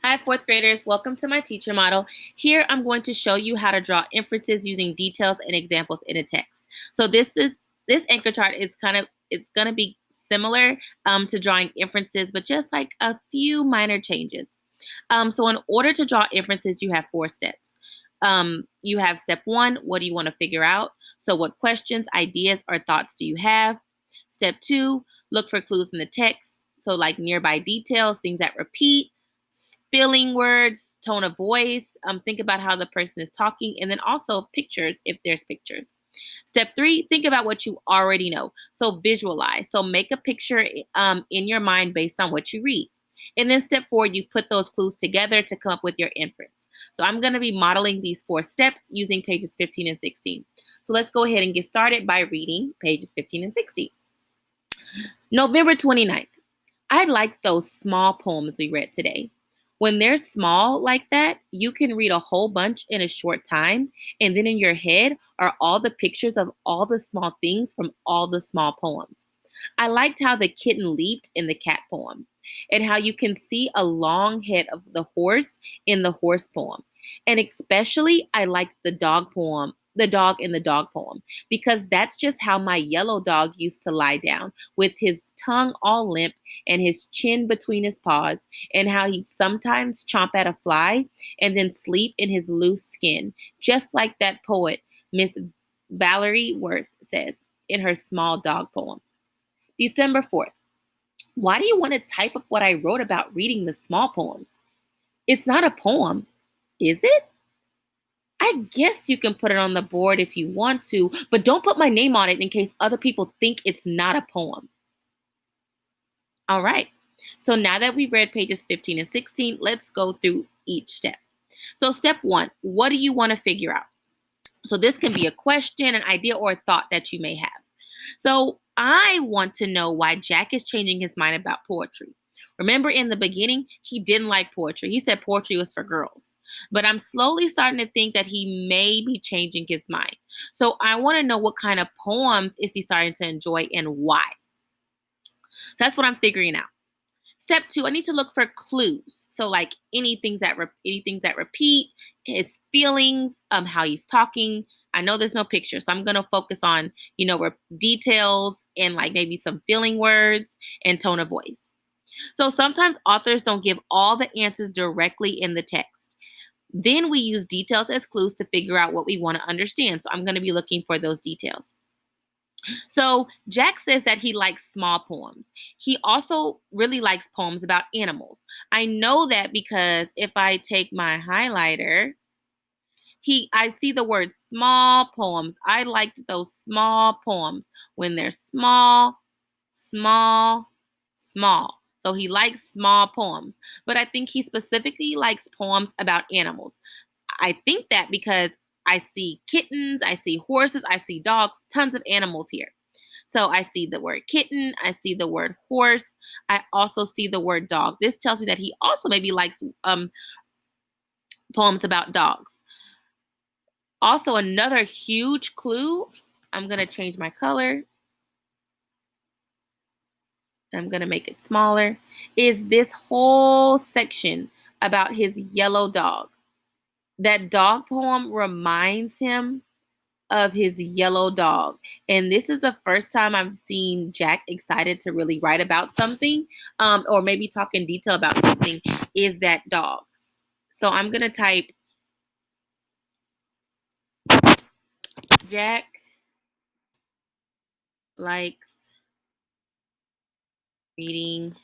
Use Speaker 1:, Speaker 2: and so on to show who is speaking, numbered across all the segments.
Speaker 1: Hi, fourth graders. Welcome to my teacher model. Here, I'm going to show you how to draw inferences using details and examples in a text. So this anchor chart is it's going to be similar to drawing inferences, but just like a few minor changes. So in order to draw inferences, you have 4 steps. You have step 1, what do you want to figure out? So what questions, ideas, or thoughts do you have? Step 2, look for clues in the text. So like nearby details, things that repeat, spelling words, tone of voice, think about how the person is talking, and then also pictures if there's pictures. Step 3, think about what you already know. So visualize. So make a picture in your mind based on what you read. And then step 4, you put those clues together to come up with your inference. So I'm going to be modeling these 4 steps using pages 15 and 16. So let's go ahead and get started by reading pages 15 and 16. November 29th. I like those small poems we read today. When they're small like that, you can read a whole bunch in a short time, and then in your head are all the pictures of all the small things from all the small poems. I liked how the kitten leaped in the cat poem, and how you can see a long head of the horse in the horse poem. And especially, I liked the dog poem, the dog in the dog poem, because that's just how my yellow dog used to lie down with his tongue all limp and his chin between his paws, and how he'd sometimes chomp at a fly and then sleep in his loose skin, just like that poet, Miss Valerie Worth, says in her small dog poem. December 4th. Why do you want to type up what I wrote about reading the small poems? It's not a poem, is it? I guess you can put it on the board if you want to, but don't put my name on it in case other people think it's not a poem. All right. So now that we've read pages 15 and 16, let's go through each step. So step 1, what do you want to figure out? So this can be a question, an idea, or a thought that you may have. So I want to know why Jack is changing his mind about poetry. Remember in the beginning, he didn't like poetry. He said poetry was for girls. But I'm slowly starting to think that he may be changing his mind. So I want to know what kind of poems is he starting to enjoy and why. So that's what I'm figuring out. Step 2, I need to look for clues. So like anything that repeat, his feelings, how he's talking. I know there's no picture, so I'm gonna focus on details and like maybe some feeling words and tone of voice. So sometimes authors don't give all the answers directly in the text. Then we use details as clues to figure out what we want to understand. So I'm going to be looking for those details. So Jack says that he likes small poems. He also really likes poems about animals. I know that because if I take my highlighter, I see the word small poems. I liked those small poems when they're small, small, small. So he likes small poems, but I think he specifically likes poems about animals. I think that because I see kittens, I see horses, I see dogs, tons of animals here. So I see the word kitten, I see the word horse, I also see the word dog. This tells me that he also maybe likes poems about dogs. Also, another huge clue, I'm going to change my color. I'm going to make it smaller, is this whole section about his yellow dog. That dog poem reminds him of his yellow dog. And this is the first time I've seen Jack excited to really write about something, or maybe talk in detail about something, is that dog. So I'm going to type Jack likes reading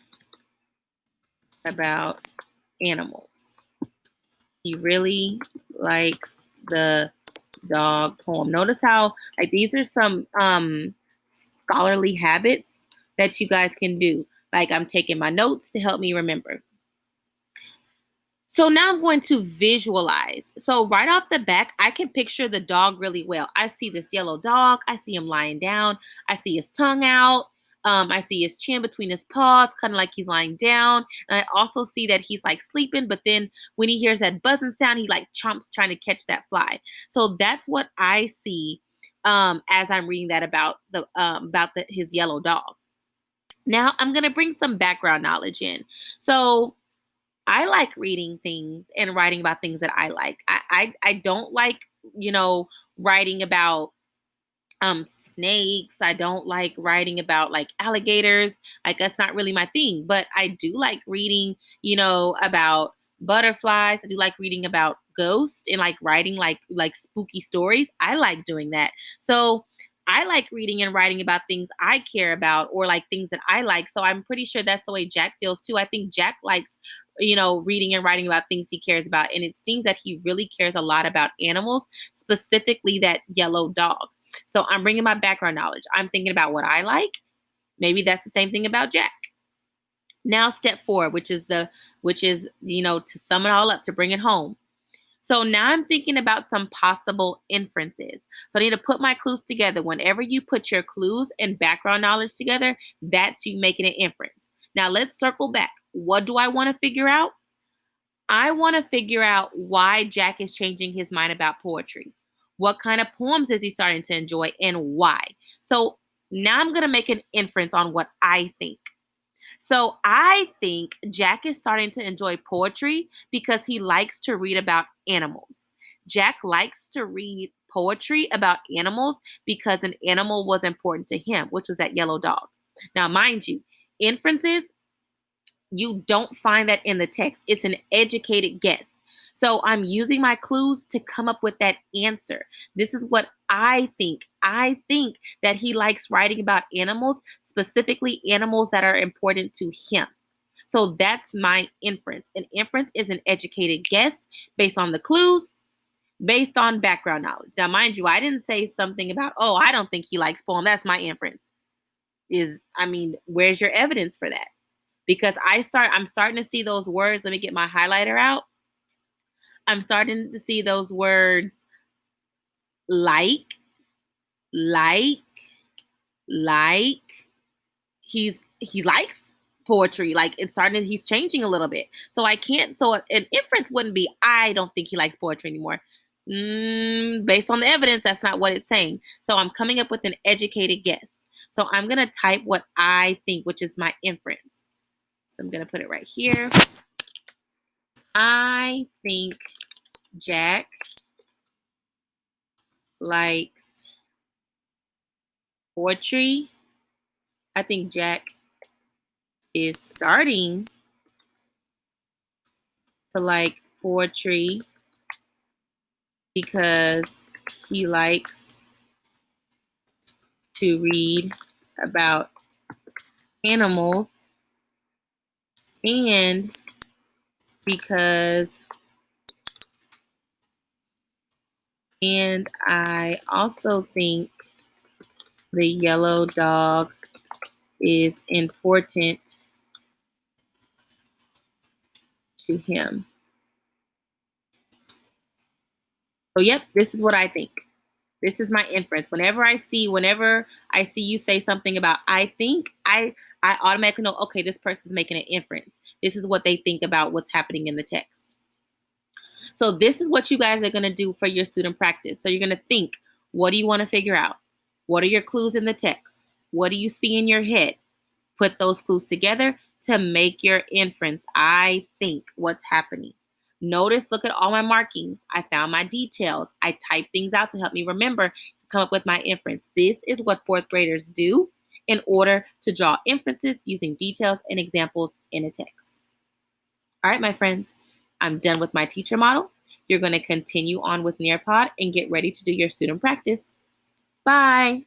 Speaker 1: about animals. He really likes the dog poem. Notice how like these are some scholarly habits that you guys can do. Like I'm taking my notes to help me remember. So now I'm going to visualize. So right off the back, I can picture the dog really well. I see this yellow dog. I see him lying down. I see his tongue out. I see his chin between his paws, kind of like he's lying down. And I also see that he's like sleeping, but then when he hears that buzzing sound, he like chomps trying to catch that fly. So that's what I see as I'm reading that about his yellow dog. Now I'm gonna bring some background knowledge in. So I like reading things and writing about things that I like. I don't like, you know, writing about snakes. I don't like writing about like alligators. Like that's not really my thing, but I do like reading, about butterflies. I do like reading about ghosts and like writing like spooky stories. I like doing that. So I like reading and writing about things I care about or like things that I like. So I'm pretty sure that's the way Jack feels too. I think Jack likes, reading and writing about things he cares about. And it seems that he really cares a lot about animals, specifically that yellow dog. So I'm bringing my background knowledge. I'm thinking about what I like. Maybe that's the same thing about Jack. Now step 4, which is, to sum it all up, to bring it home. So now I'm thinking about some possible inferences. So I need to put my clues together. Whenever you put your clues and background knowledge together, that's you making an inference. Now let's circle back. What do I want to figure out? I want to figure out why Jack is changing his mind about poetry. What kind of poems is he starting to enjoy and why? So now I'm going to make an inference on what I think. So I think Jack is starting to enjoy poetry because he likes to read about animals. Jack likes to read poetry about animals because an animal was important to him, which was that yellow dog. Now, mind you, inferences, you don't find that in the text. It's an educated guess. So I'm using my clues to come up with that answer. This is what I think. I think that he likes writing about animals, specifically animals that are important to him. So that's my inference. An inference is an educated guess based on the clues, based on background knowledge. Now, mind you, I didn't say something about, oh, I don't think he likes poem. That's my inference. Where's your evidence for that? Because I'm starting to see those words. Let me get my highlighter out. I'm starting to see those words like, like, like. He likes poetry. Like it's starting to, he's changing a little bit. So I can't, so an inference wouldn't be, I don't think he likes poetry anymore. Based on the evidence, that's not what it's saying. So I'm coming up with an educated guess. So I'm going to type what I think, which is my inference. So I'm going to put it right here. I think Jack likes poetry. I think Jack is starting to like poetry because he likes to read about animals and I also think the yellow dog is important to him. So yep, this is what I think. This is my inference. Whenever I see you say something about I think, I automatically know, okay, this person's making an inference. This is what they think about what's happening in the text. So this is what you guys are going to do for your student practice. So you're going to think, what do you want to figure out? What are your clues in the text? What do you see in your head? Put those clues together to make your inference. I think what's happening. Notice, look at all my markings. I found my details. I type things out to help me remember to come up with my inference. This is what fourth graders do in order to draw inferences using details and examples in a text. All right, my friends, I'm done with my teacher model. You're going to continue on with Nearpod and get ready to do your student practice. Bye.